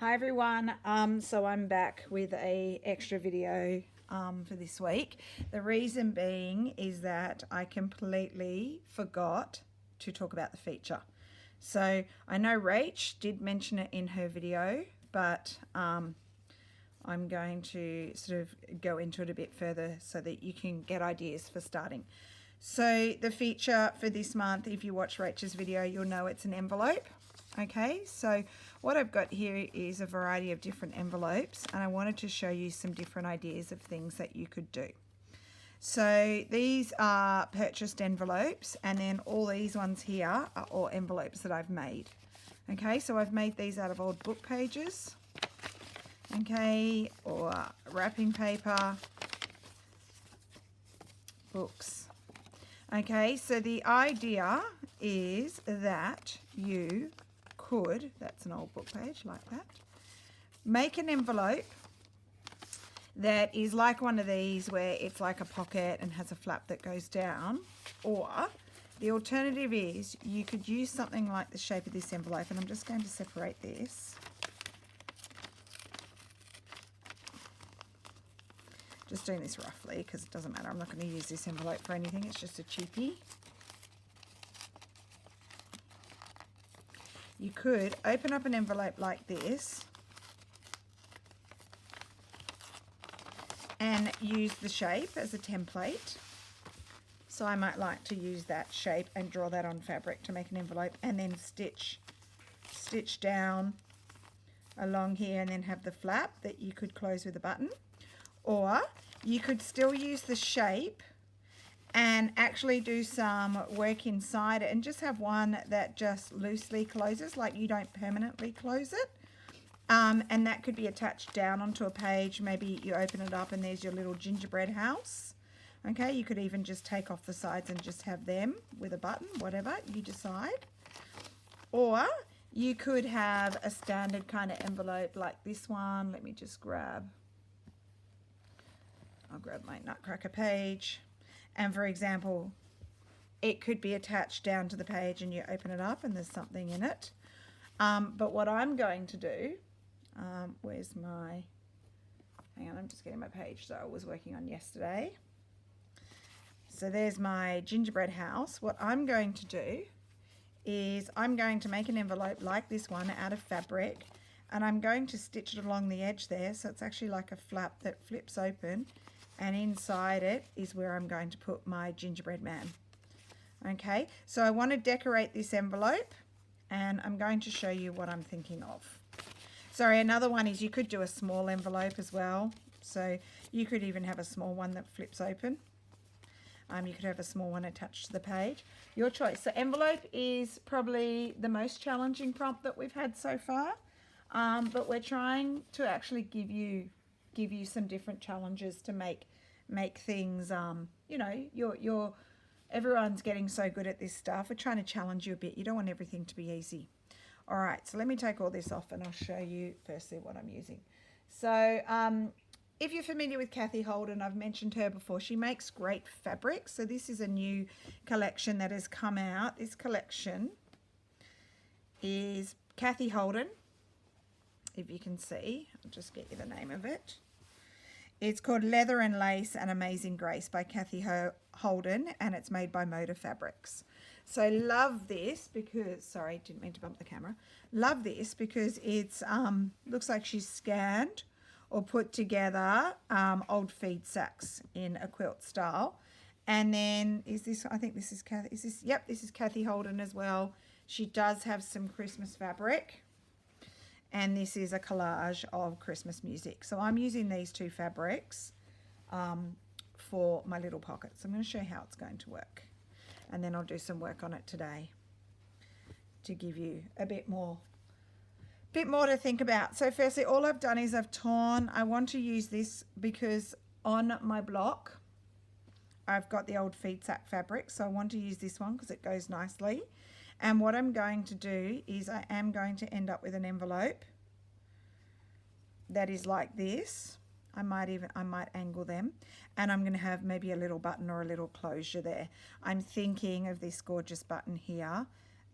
Hi everyone. So I'm back with a extra video for this week. The reason being is that I completely forgot to talk about the feature. So I know Rach did mention it in her video, but I'm going to sort of go into it a bit further so that you can get ideas for starting. So the feature for this month, if you watch Rach's video, you'll know it's an envelope. Okay, so what I've got here is a variety of different envelopes, and I wanted to show you some different ideas of things that you could do. So these are purchased envelopes, and then all these ones here are all envelopes that I've made. Okay, so I've made these out of old book pages, okay, or wrapping paper, books. Okay, so the idea is that you could, that's an old book page like that, make an envelope that is like one of these where it's like a pocket and has a flap that goes down, or the alternative is you could use something like the shape of this envelope, and I'm just going to separate this. Just doing this roughly because it doesn't matter. I'm not going to use this envelope for anything. It's just a cheapie. You could open up an envelope like this and use the shape as a template. So I might like to use that shape and draw that on fabric to make an envelope, and then stitch down along here and then have the flap that you could close with a button. Or you could still use the shape and actually do some work inside it and just have one that just loosely closes, like you don't permanently close it. And that could be attached down onto a page. Maybe you open it up and there's your little gingerbread house. Okay, you could even just take off the sides and just have them with a button, whatever you decide. Or you could have a standard kind of envelope like this one. Let me just I'll grab my Nutcracker page. And for example, it could be attached down to the page and you open it up and there's something in it. But what I'm going to do, where's my, hang on, I'm just getting my page that I was working on yesterday. So there's my gingerbread house. What I'm going to do is I'm going to make an envelope like this one out of fabric, and I'm going to stitch it along the edge there, so it's actually like a flap that flips open, and inside it is where I'm going to put my gingerbread man. Okay, so I want to decorate this envelope, and I'm going to show you what I'm thinking of. Sorry, another one is you could do a small envelope as well. So you could even have a small one that flips open. You could have a small one attached to the page. Your choice. So envelope is probably the most challenging prompt that we've had so far. But we're trying to actually give you some different challenges to make things, you know, everyone's getting so good at this stuff. We're trying to challenge you a bit. You don't want everything to be easy. All right, so let me take all this off and I'll show you firstly what I'm using. So if you're familiar with Kathy Holden, I've mentioned her before. She makes great fabrics. So this is a new collection that has come out. This collection is Kathy Holden. If you can see, I'll just get you the name of it. It's called Leather and Lace and Amazing Grace by Kathy Holden, and it's made by Moda Fabrics. So love this because, sorry, didn't mean to bump the camera. Love this because it's looks like she's scanned or put together old feed sacks in a quilt style. And then is this, I think this is Kathy, is this, yep, this is Kathy Holden as well. She does have some Christmas fabric. And this is a collage of Christmas music. So I'm using these two fabrics for my little pockets. I'm going to show you how it's going to work. And then I'll do some work on it today to give you a bit more to think about. So firstly, all I've done is I've torn. I want to use this because on my block, I've got the old feed sack fabric. So I want to use this one because it goes nicely. And what I'm going to do is I am going to end up with an envelope that is like this. I might angle them, and I'm going to have maybe a little button or a little closure there. I'm thinking of this gorgeous button here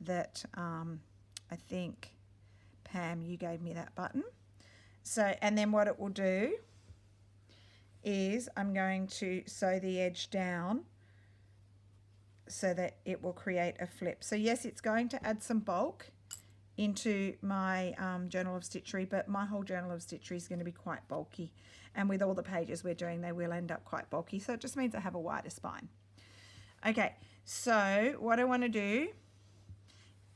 that I think Pam, you gave me that button. So, and then what it will do is I'm going to sew the edge down so that it will create a flip. So yes, it's going to add some bulk into my Journal of Stitchery, but my whole Journal of Stitchery is going to be quite bulky, and with all the pages we're doing, they will end up quite bulky, so it just means I have a wider spine. Okay, so what I want to do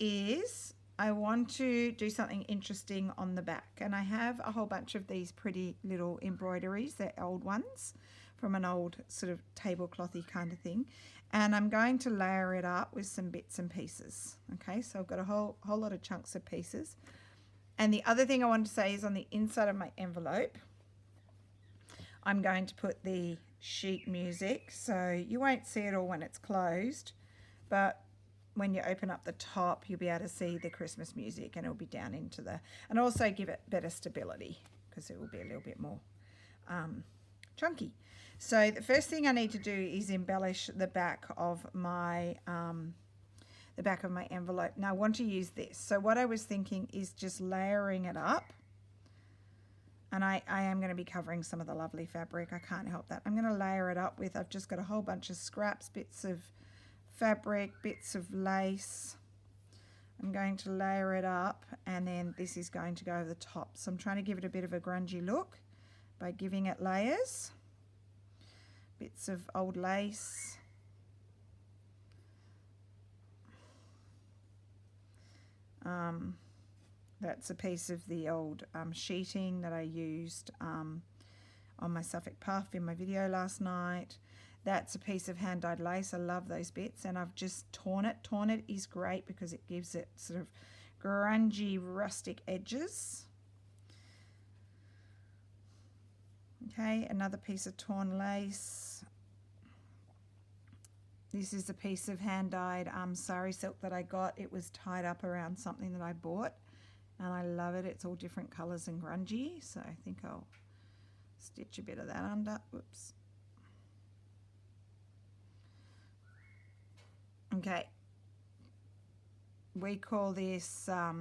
is I want to do something interesting on the back, and I have a whole bunch of these pretty little embroideries. They're old ones from an old sort of tableclothy kind of thing, and I'm going to layer it up with some bits and pieces. Okay, so I've got a whole lot of chunks of pieces. And the other thing I want to say is on the inside of my envelope, I'm going to put the sheet music, so you won't see it all when it's closed, but when you open up the top, you'll be able to see the Christmas music, and it'll be down into the, and also give it better stability because it will be a little bit more chunky. So the first thing I need to do is embellish the back of my envelope. Now I want to use this. So what I was thinking is just layering it up, and I am going to be covering some of the lovely fabric. I can't help that. I'm going to layer it up with, I've just got a whole bunch of scraps, bits of fabric, bits of lace. I'm going to layer it up, and then this is going to go over the top. So I'm trying to give it a bit of a grungy look by giving it layers. Bits of old lace. That's a piece of the old sheeting that I used on my Suffolk puff in my video last night. That's a piece of hand-dyed lace. I love those bits, and I've just torn it. Torn it is great because it gives it sort of grungy, rustic edges. Okay, another piece of torn lace. This is a piece of hand-dyed sari silk that I got. It was tied up around something that I bought, and I love it. It's all different colours and grungy, so I think I'll stitch a bit of that under. Oops. Okay. We call this, I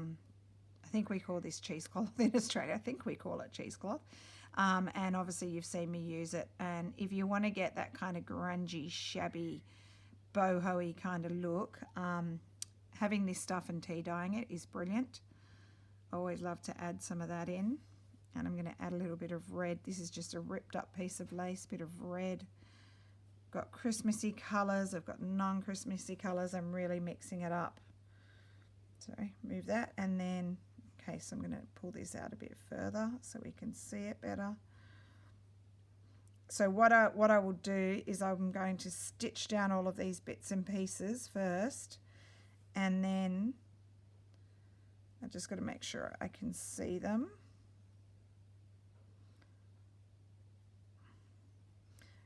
think we call this cheesecloth in Australia. I think we call it cheesecloth. And obviously you've seen me use it. And if you want to get that kind of grungy, shabby, boho-y kind of look, having this stuff and tea dyeing it is brilliant. I always love to add some of that in. And I'm going to add a little bit of red. This is just a ripped up piece of lace, bit of red. Got Christmassy colours, I've got non-Christmassy colours. I'm really mixing it up. Sorry, move that, and then, okay, so I'm going to pull this out a bit further so we can see it better. So what I will do is I'm going to stitch down all of these bits and pieces first, and then I just got to make sure I can see them.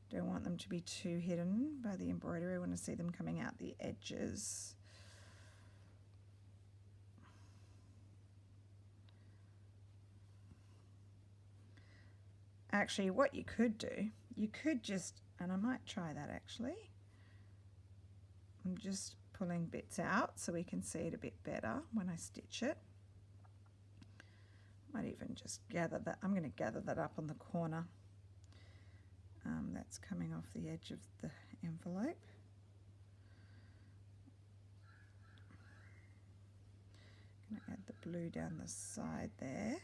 Don't want them to be too hidden by the embroidery. I want to see them coming out the edges. Actually, what you could do, you could just, and I might try that actually. I'm just pulling bits out so we can see it a bit better when I stitch it. Might even just gather that. I'm going to gather that up on the corner. That's coming off the edge of the envelope. I'm going to add the blue down the side there.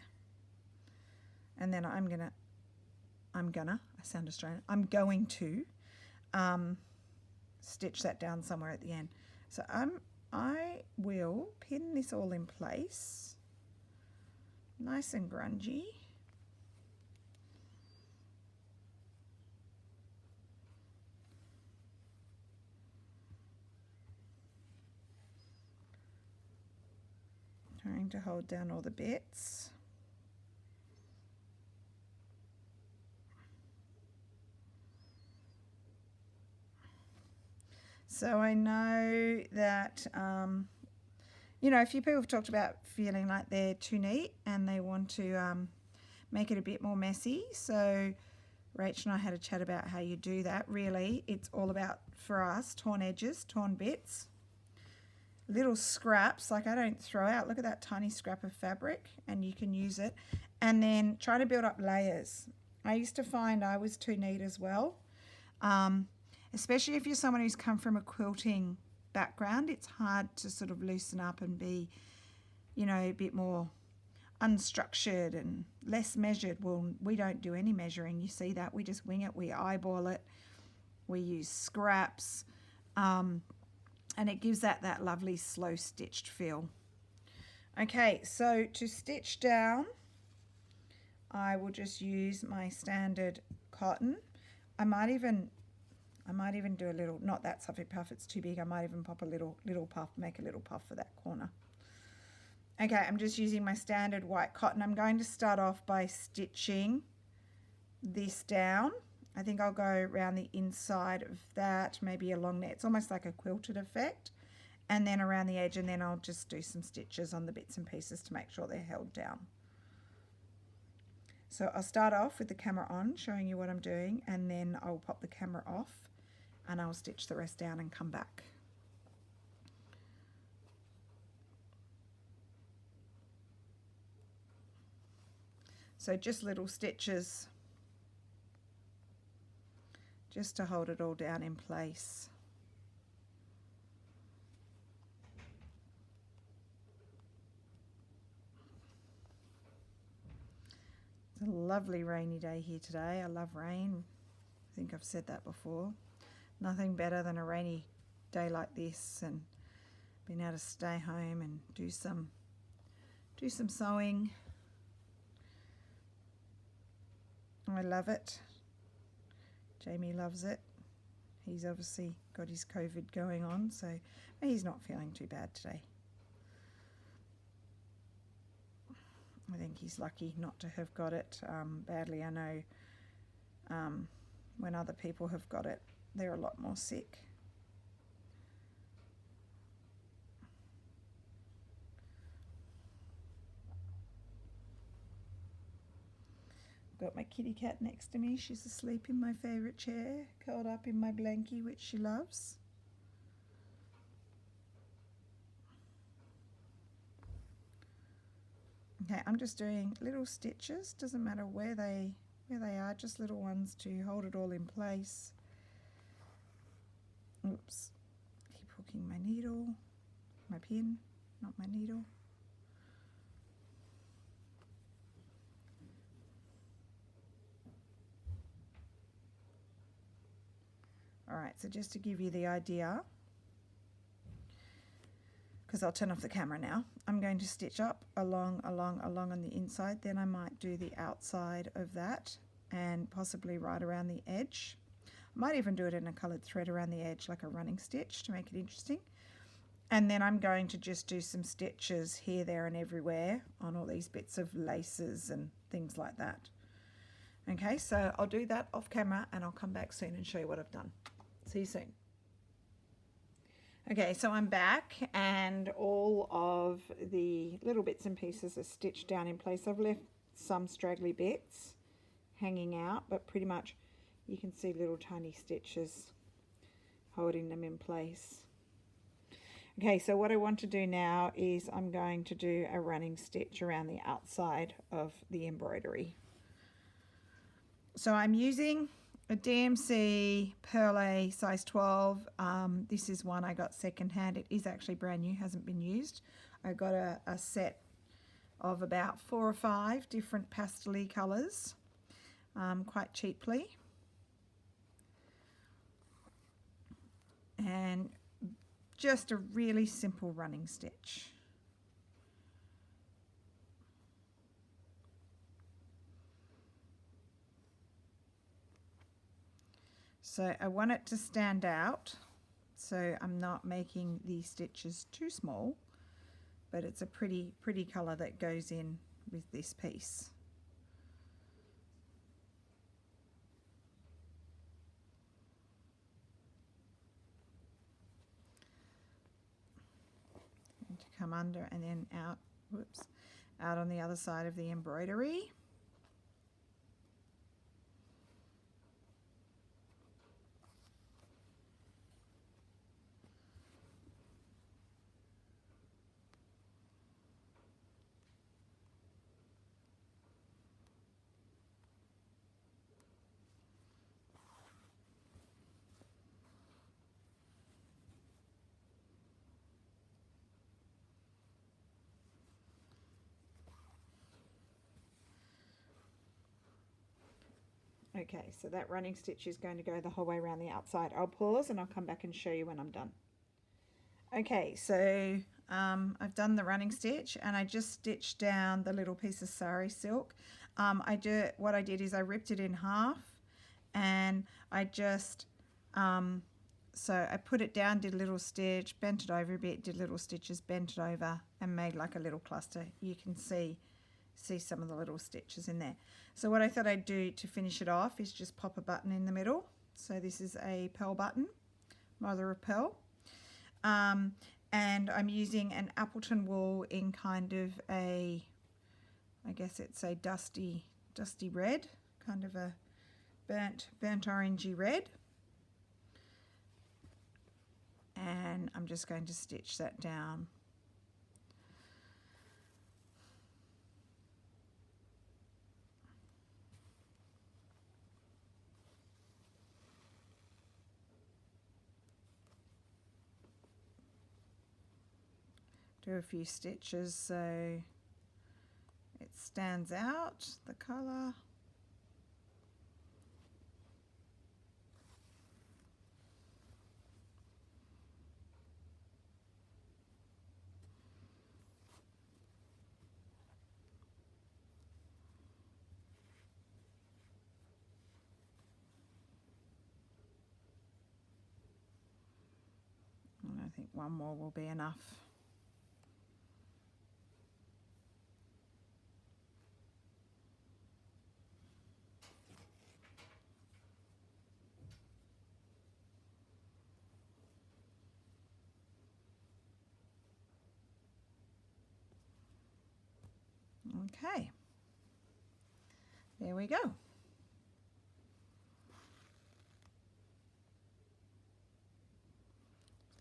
And then I'm going to stitch that down somewhere at the end. So I will pin this all in place, nice and grungy. Trying to hold down all the bits. So I know that, you know, a few people have talked about feeling like they're too neat and they want to make it a bit more messy. So Rach and I had a chat about how you do that. Really, it's all about, for us, torn edges, torn bits. little scraps, like I don't throw out, look at that tiny scrap of fabric, and you can use it. And then try to build up layers. I used to find I was too neat as well, especially if you're someone who's come from a quilting background. It's hard to sort of loosen up and be, you know, a bit more unstructured and less measured. Well, we don't do any measuring. You see that? We just wing it. We eyeball it. We use scraps. And it gives that lovely slow stitched feel. Okay, so to stitch down, I will just use my standard cotton. I might even do a little, not that suffy puff, it's too big. I might even pop a little puff, make a little puff for that corner. Okay, I'm just using my standard white cotton. I'm going to start off by stitching this down. I think I'll go around the inside of that, maybe along there. It's almost like a quilted effect. And then around the edge, and then I'll just do some stitches on the bits and pieces to make sure they're held down. So I'll start off with the camera on, showing you what I'm doing, and then I'll pop the camera off and I'll stitch the rest down and come back. So just little stitches just to hold it all down in place. It's a lovely rainy day here today. I love rain. I think I've said that before. Nothing better than a rainy day like this and being able to stay home and do some sewing. I love it. Jamie loves it. He's obviously got his COVID going on, so he's not feeling too bad today. I think he's lucky not to have got it badly. I know when other people have got it, they're a lot more sick. Got my kitty cat next to me. She's asleep in my favourite chair, curled up in my blankie, which she loves. Okay, I'm just doing little stitches. Doesn't matter where they are, just little ones to hold it all in place. Oops, keep hooking my needle, my pin, not my needle. Alright, so just to give you the idea, because I'll turn off the camera now, I'm going to stitch up along on the inside, then I might do the outside of that and possibly right around the edge. I might even do it in a coloured thread around the edge like a running stitch to make it interesting. And then I'm going to just do some stitches here, there and everywhere on all these bits of laces and things like that. Okay, so I'll do that off camera and I'll come back soon and show you what I've done. See you soon. Okay, so I'm back and all of the little bits and pieces are stitched down in place. I've left some straggly bits hanging out, but pretty much you can see little tiny stitches holding them in place. Okay, so what I want to do now is I'm going to do a running stitch around the outside of the embroidery. So I'm using a DMC Perle size 12. This is one I got secondhand. It is actually brand new, hasn't been used. I got a set of about 4 or 5 different pastel-y colours quite cheaply. And just a really simple running stitch. So I want it to stand out, so I'm not making the stitches too small, but it's a pretty colour that goes in with this piece. And to come under and then out, whoops, out on the other side of the embroidery. Okay, so that running stitch is going to go the whole way around the outside. I'll pause and I'll come back and show you when I'm done. Okay, so I've done the running stitch and I just stitched down the little piece of sari silk. What I did is I ripped it in half and I just, so I put it down, did a little stitch, bent it over a bit, did little stitches, bent it over and made like a little cluster. You can see some of the little stitches in there. So what I thought I'd do to finish it off is just pop a button in the middle. So this is a pearl button, mother of pearl. And I'm using an Appleton wool in kind of a, I guess it's a dusty red, kind of a burnt orangey red. And I'm just going to stitch that down. Do a few stitches so it stands out, the colour. And I think one more will be enough. Okay, there we go.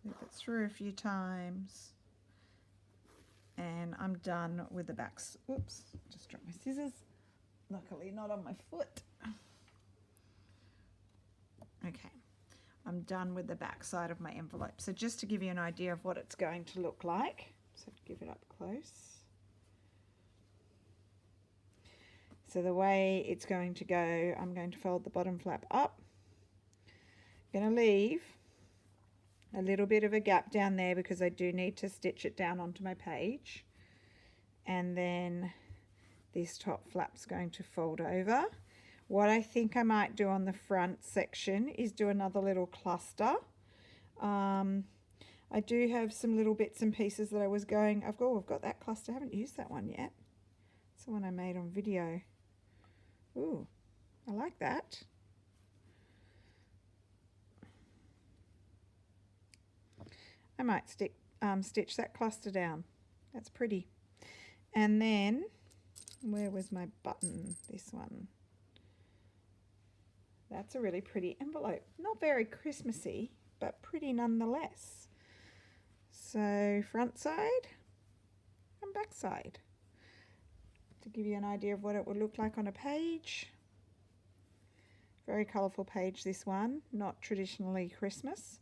Flip it through a few times and I'm done with the backs. Oops, just dropped my scissors. Luckily not on my foot. Okay, I'm done with the back side of my envelope. So just to give you an idea of what it's going to look like, so give it up close. So the way it's going to go, I'm going to fold the bottom flap up. I'm going to leave a little bit of a gap down there because I do need to stitch it down onto my page. And then this top flap's going to fold over. What I think I might do on the front section is do another little cluster. I do have some little bits and pieces that I was going, I've got that cluster, I haven't used that one yet. It's the one I made on video. Ooh, I like that. I might stitch that cluster down. That's pretty. And then, where was my button? This one. That's a really pretty envelope. Not very Christmassy, but pretty nonetheless. So front side and back side. To give you an idea of what it would look like on a page. Very colourful page, this one, not traditionally Christmas.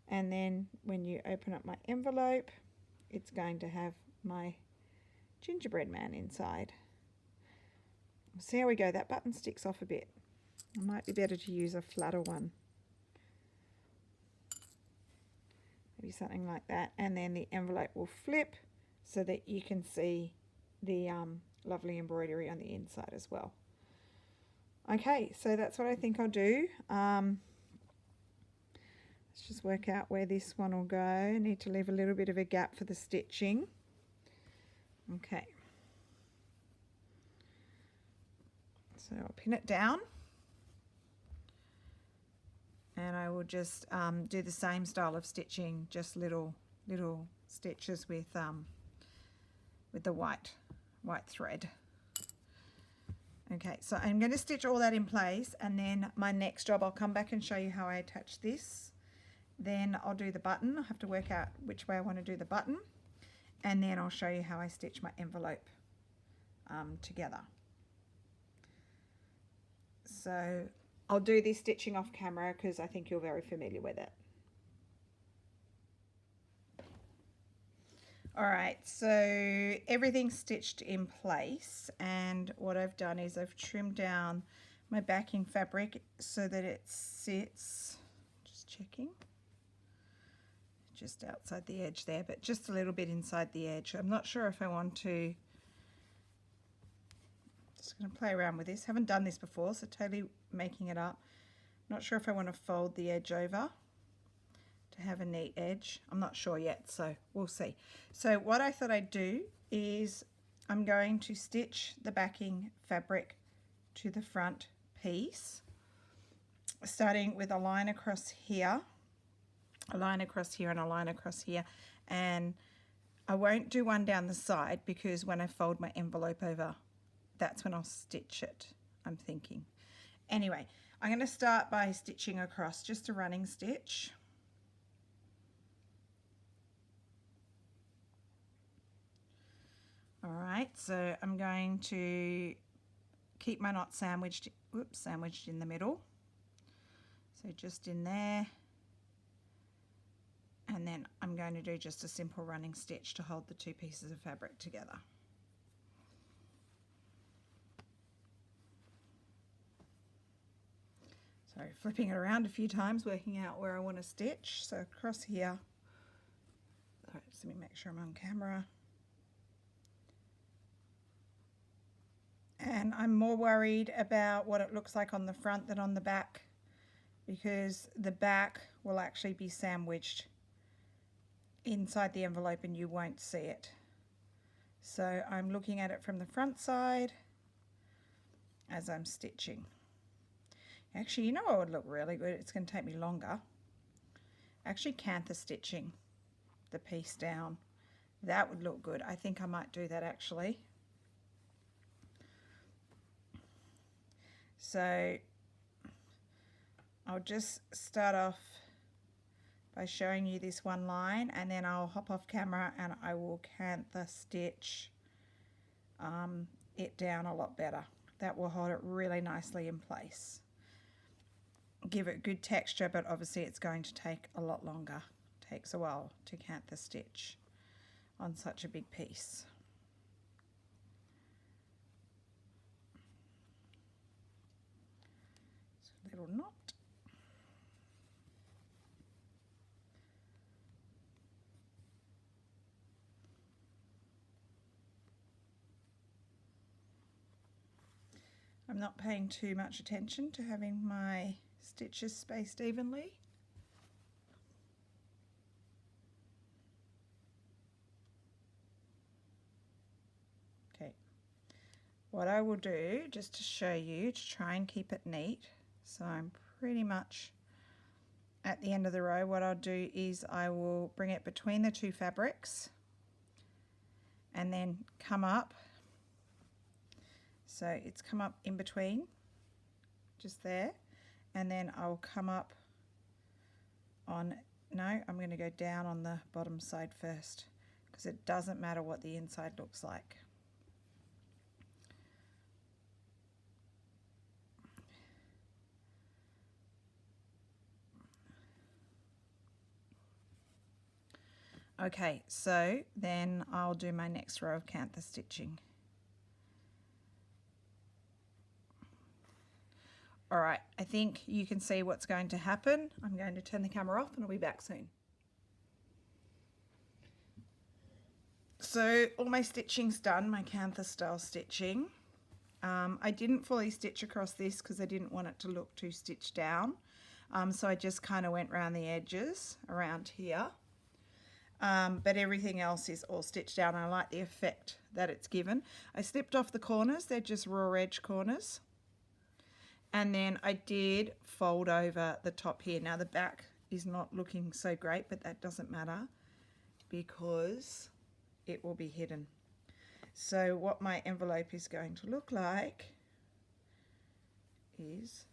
And then when you open up my envelope, it's going to have my gingerbread man inside. See how we go, that button sticks off a bit. It might be better to use a flatter one. Maybe something like that. And then the envelope will flip so that you can see the lovely embroidery on the inside as well. Okay, so that's what I think I'll do. Let's just work out where this one will go. I need to leave a little bit of a gap for the stitching. Okay. So I'll pin it down. And I will just do the same style of stitching, just little stitches with the white thread. Okay, so I'm going to stitch all that in place, and then my next job I'll come back and show you how I attach this. Then I'll do the button. I have to work out which way I want to do the button, and then I'll show you how I stitch my envelope together. So I'll do this stitching off camera because I think you're very familiar with it. All right, so everything's stitched in place, and what I've done is I've trimmed down my backing fabric so that it sits, just checking, just outside the edge there, but just a little bit inside the edge. I'm not sure if I want to, just going to play around with this. Haven't done this before, so totally making it up. Not sure if I want to fold the edge over to have a neat edge. I'm not sure yet, so we'll see. So what I thought I'd do is I'm going to stitch the backing fabric to the front piece, starting with a line across here, a line across here, and a line across here. And I won't do one down the side because when I fold my envelope over, that's when I'll stitch it, I'm thinking. Anyway, I'm going to start by stitching across, just a running stitch. All right, so I'm going to keep my knot sandwiched in the middle. So just in there. And then I'm going to do just a simple running stitch to hold the two pieces of fabric together. So flipping it around a few times, working out where I want to stitch. So across here. All right, just let me make sure I'm on camera. And I'm more worried about what it looks like on the front than on the back, because the back will actually be sandwiched inside the envelope and you won't see it. So I'm looking at it from the front side as I'm stitching. Actually, you know what would look really good? It's going to take me longer. Actually, cantha stitching the piece down. That would look good. I think I might do that actually. So I'll just start off by showing you this one line, and then I'll hop off camera and I will cantha stitch it down a lot better. That will hold it really nicely in place. Give it good texture, but obviously it's going to take a lot longer. It takes a while to cantha stitch on such a big piece. Little knot. I'm not paying too much attention to having my stitches spaced evenly. Okay. What I will do, just to show you, to try and keep it neat, so I'm pretty much at the end of the row, what I'll do is I will bring it between the two fabrics and then come up. So it's come up in between, just there, and then I'll come up on, no, I'm going to go down on the bottom side first because it doesn't matter what the inside looks like. Okay, so then I'll do my next row of cantha stitching. All right, I think you can see what's going to happen. I'm going to turn the camera off and I'll be back soon. So all my stitching's done, my cantha style stitching. I didn't fully stitch across this because I didn't want it to look too stitched down. So I just kind of went around the edges around here. But everything else is all stitched down. I like the effect that it's given. I snipped off the corners, they're just raw edge corners. And then I did fold over the top here. Now the back is not looking so great, but that doesn't matter because it will be hidden. So what my envelope is going to look like is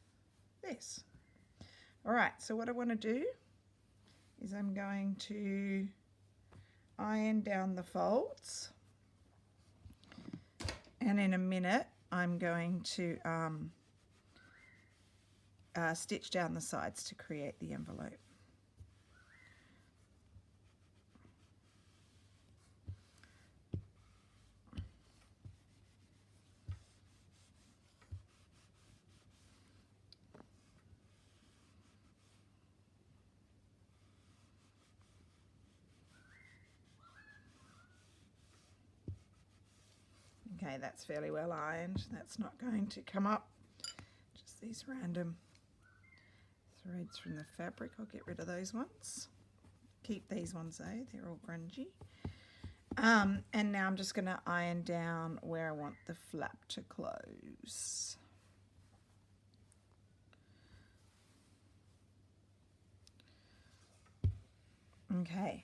this. All right, so what I want to do is I'm going to iron down the folds, and in a minute I'm going to stitch down the sides to create the envelope. Okay, that's fairly well ironed. That's not going to come up. Just these random threads from the fabric. I'll get rid of those ones. Keep these ones though, they're all grungy. And now I'm just going to iron down where I want the flap to close. Okay.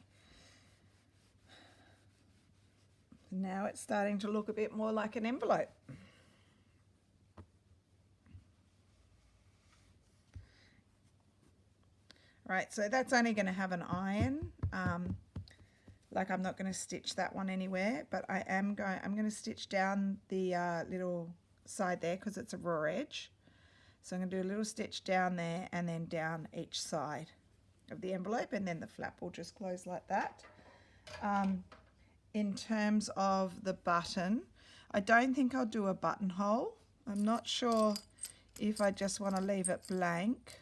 Now it's starting to look a bit more like an envelope. Right, so that's only going to have an iron. Like I'm not going to stitch that one anywhere, but I'm going to stitch down the little side there because it's a raw edge. So I'm going to do a little stitch down there and then down each side of the envelope, and then the flap will just close like that. In terms of the button, I don't think I'll do a buttonhole. I'm not sure if I just want to leave it blank,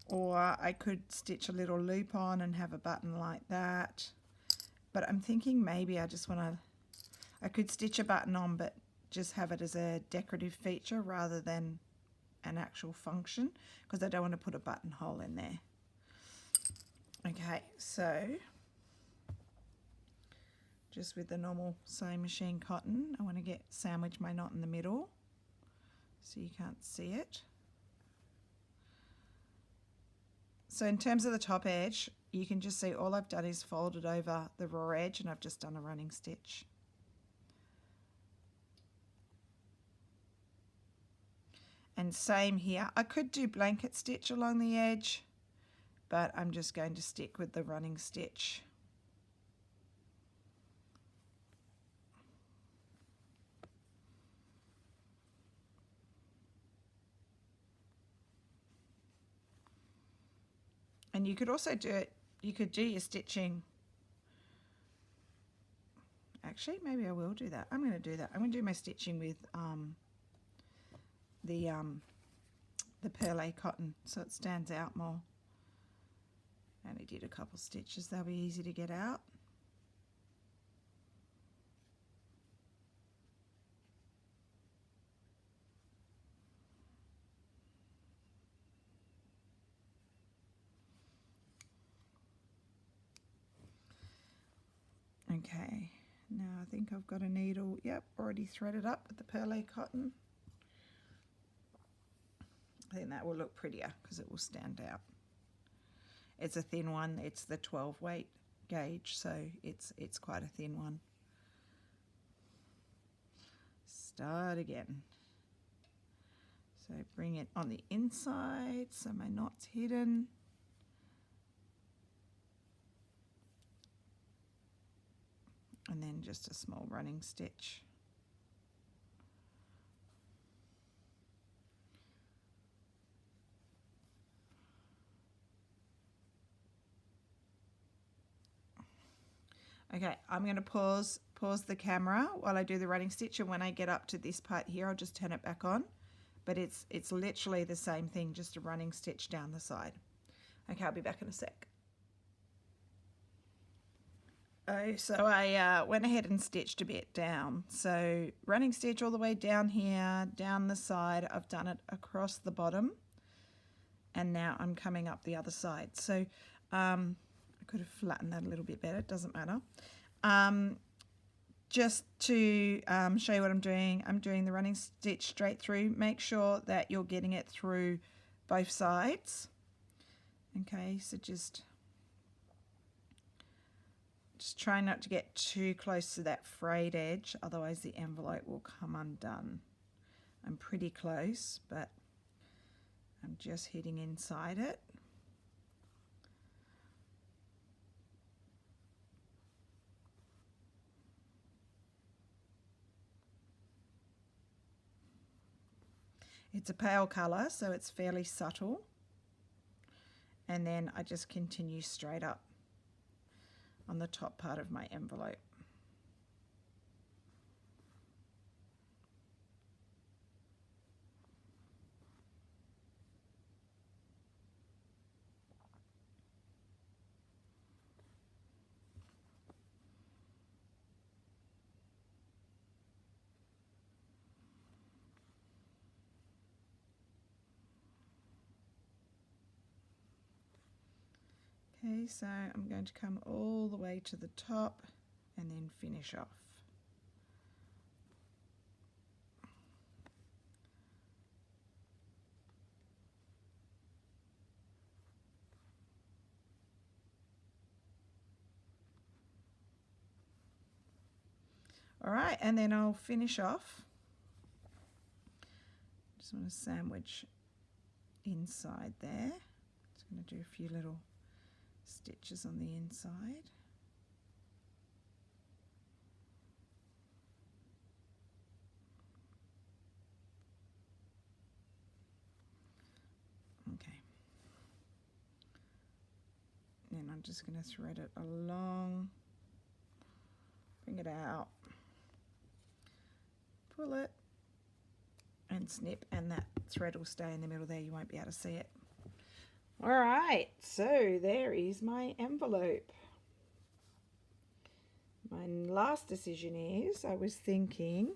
or I could stitch a little loop on and have a button like that. But I'm thinking maybe I just want to, I could stitch a button on but just have it as a decorative feature rather than an actual function, because I don't want to put a buttonhole in there. Okay, so just with the normal sewing machine cotton, I want to sandwich my knot in the middle so you can't see it. So in terms of the top edge, you can just see all I've done is folded over the raw edge and I've just done a running stitch. And same here. I could do blanket stitch along the edge, but I'm just going to stick with the running stitch. And you could also do it, you could do your stitching. Actually, maybe I will do that. I'm going to do that. I'm going to do my stitching with the perlé cotton so it stands out more. I only did a couple stitches, they'll be easy to get out. Okay, now I think I've got a needle, yep, already threaded up with the perlé cotton. I think that will look prettier because it will stand out. It's a thin one, it's the 12 weight gauge, so it's quite a thin one. Start again. So bring it on the inside so my knot's hidden. And then just a small running stitch. Okay, I'm going to pause the camera while I do the running stitch, and when I get up to this part here, I'll just turn it back on. But it's literally the same thing, just a running stitch down the side. Okay, I'll be back in a sec. Oh, so I went ahead and stitched a bit down. So running stitch all the way down here, down the side. I've done it across the bottom, and now I'm coming up the other side. So I could have flattened that a little bit better, it doesn't matter. Just to show you what I'm doing the running stitch straight through. Make sure that you're getting it through both sides. Okay, so just try not to get too close to that frayed edge, otherwise the envelope will come undone. I'm pretty close, but I'm just hitting inside it. It's a pale colour, so it's fairly subtle. And then I just continue straight up on the top part of my envelope. Okay, so I'm going to come all the way to the top and then finish off. All right, and then I'll finish off. Just want to sandwich inside there. Just going to do a few little stitches on the inside. Okay. And I'm just going to thread it along, bring it out, pull it, and snip, and that thread will stay in the middle there. You won't be able to see it. All right, so there is my envelope. My last decision is, I was thinking,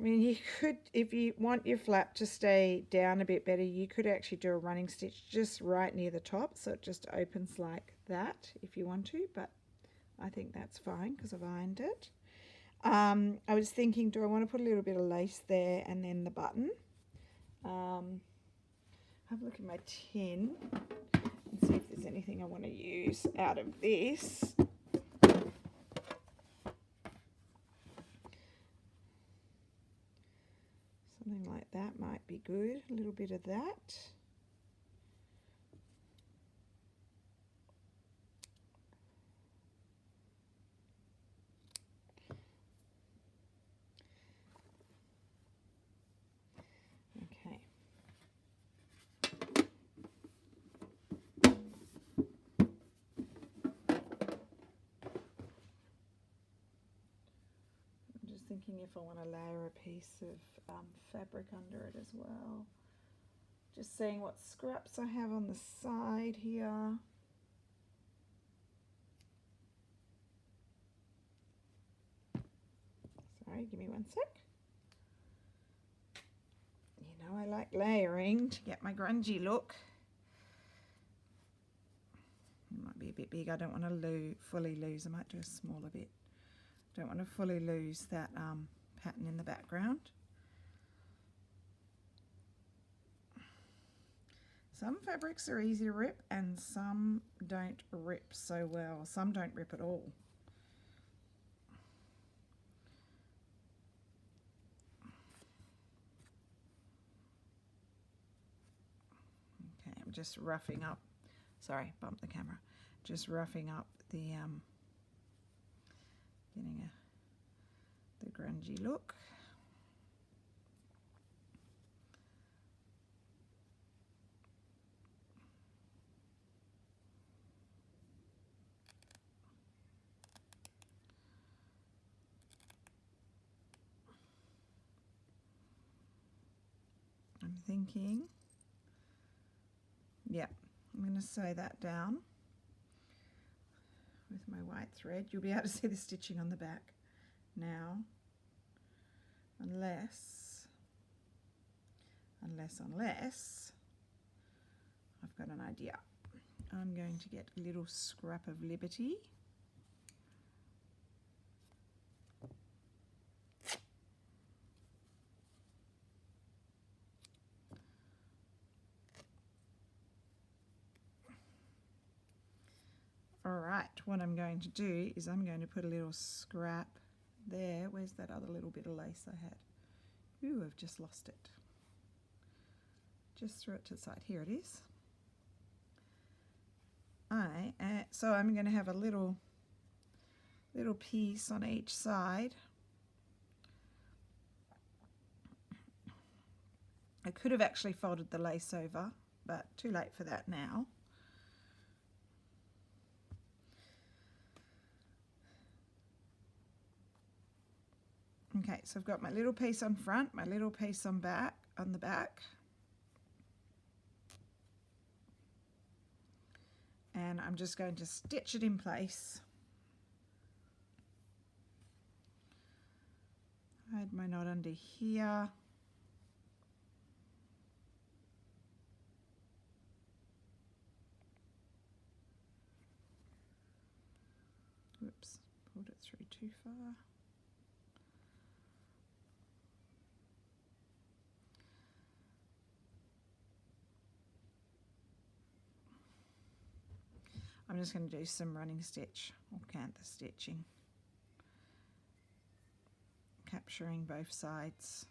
I mean, you could, if you want your flap to stay down a bit better, you could actually do a running stitch just right near the top, so it just opens like that if you want to, but I think that's fine because I've ironed it. I was thinking, do I want to put a little bit of lace there and then the button? Have a look at my tin and see if there's anything I want to use out of this. Something like that might be good, a little bit of that. Okay. I'm just thinking if I want to layer a piece of fabric under it as well. Just seeing what scraps I have on the side here. Sorry, give me one sec. You know I like layering to get my grungy look. It might be a bit big. I don't want to fully lose. I might do a smaller bit. Don't want to fully lose that pattern in the background. Some fabrics are easy to rip and some don't rip so well. Some don't rip at all. Okay, I'm just roughing up. Sorry, bumped the camera. Just roughing up the getting the grungy look. I'm thinking, yeah, I'm going to sew that down with my white thread. You'll be able to see the stitching on the back now, unless I've got an idea. I'm going to get a little scrap of Liberty. All right, what I'm going to do is I'm going to put a little scrap there. Where's that other little bit of lace I had? Ooh, I've just lost it. Just threw it to the side. Here it is. So I'm going to have a little piece on each side. I could have actually folded the lace over, but too late for that now. Okay, so I've got my little piece on front, my little piece on the back. And I'm just going to stitch it in place. Hide my knot under here. too far. I'm just going to do some running stitch or canter stitching, capturing both sides.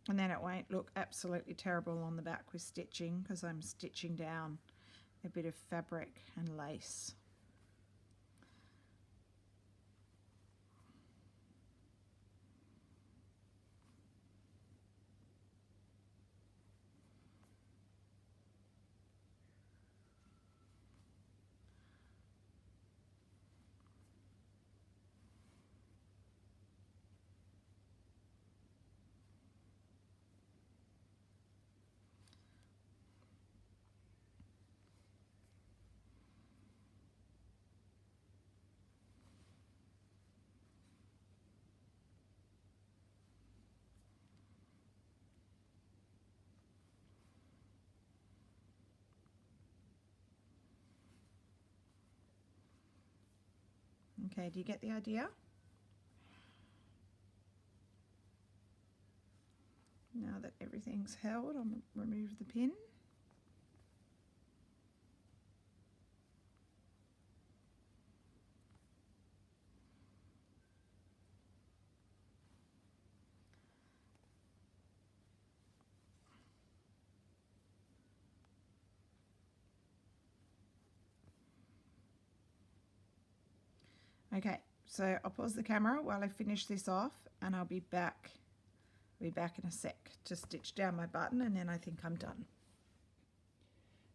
And then it won't look absolutely terrible on the back with stitching, because I'm stitching down a bit of fabric and lace. Okay, do you get the idea? Now that everything's held, I'll remove the pin. Okay, so I'll pause the camera while I finish this off, and I'll be back in a sec to stitch down my button, and then I think I'm done.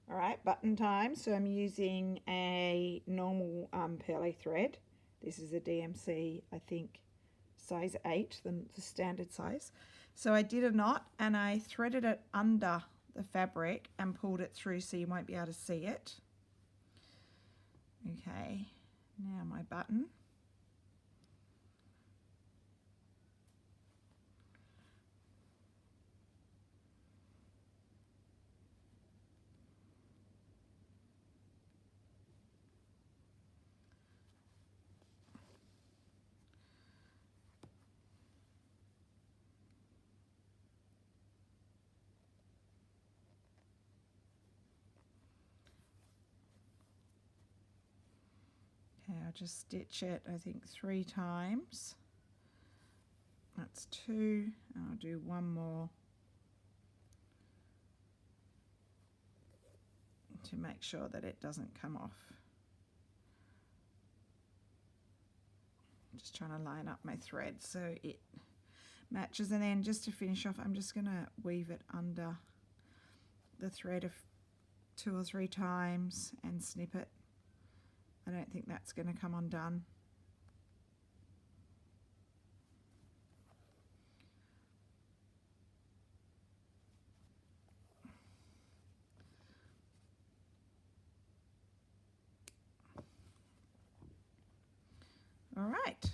All right, button time. So I'm using a normal pearly thread. This is a DMC, I think, size 8, the standard size. So I did a knot and I threaded it under the fabric and pulled it through so you won't be able to see it. Okay, now my button. Okay, I'll just stitch it, I think 3 times. That's 2. I'll do 1 more to make sure that it doesn't come off. Just trying to line up my thread so it matches, and then just to finish off, I'm just going to weave it under the thread 2 or 3 times and snip it. I don't think that's going to come undone. All right,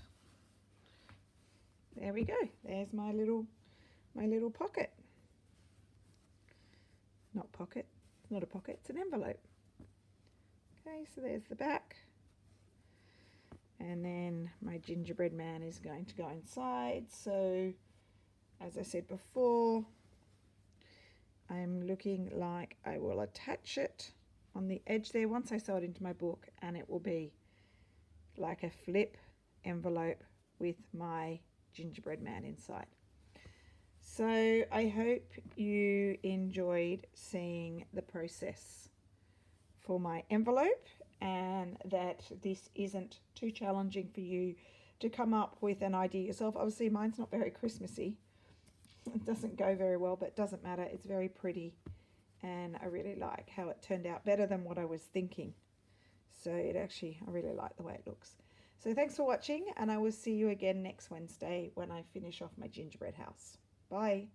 there we go. There's my little pocket. Not pocket, it's not a pocket, it's an envelope. Okay, so there's the back, and then my gingerbread man is going to go inside. So as I said before, I'm looking like I will attach it on the edge there once I sew it into my book, and it will be like a flip envelope with my gingerbread man inside. So I hope you enjoyed seeing the process for my envelope, and that this isn't too challenging for you to come up with an idea yourself. Obviously mine's not very Christmassy, it doesn't go very well, but it doesn't matter, it's very pretty, and I really like how it turned out, better than what I was thinking. So I really like the way it looks. So thanks for watching, and I will see you again next Wednesday when I finish off my gingerbread house. Bye.